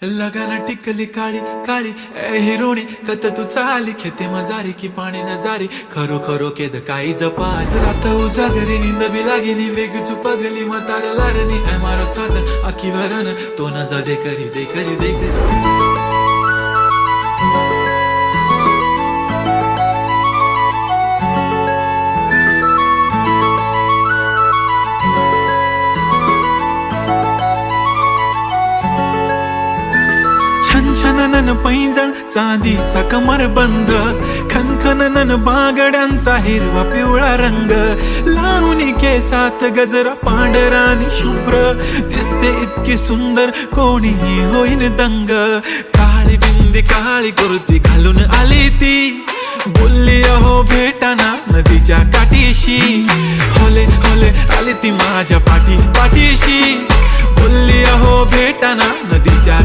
लगाना टिकली काळी काळी ए हिरोणी कत तू चाली खेते मजारी की पाणी नजारी खरो खरो केद काही जपाल रात उजागरी निंद बी लागेली वेग चुपगली मतार लारणी ए मारो साजन आखी वरन तो न जा दे करी दे करी दे करी छनछनन पैंजण चांदीचा कमर बंद खनखनन बागड्यांचा हिरवा पिवळा रंग लावणी केसात गजरा पांढरानी शुभ्र दिसते इतकी सुंदर कोणीही होईन दंग काळी बिंदी काळी कुर्ती घालून आली ती बोलली अहो भेटाना नदीच्या काठीशी होले होले आली ती माझ्या पाठीशी बोलली अहो भेटाना नदीच्या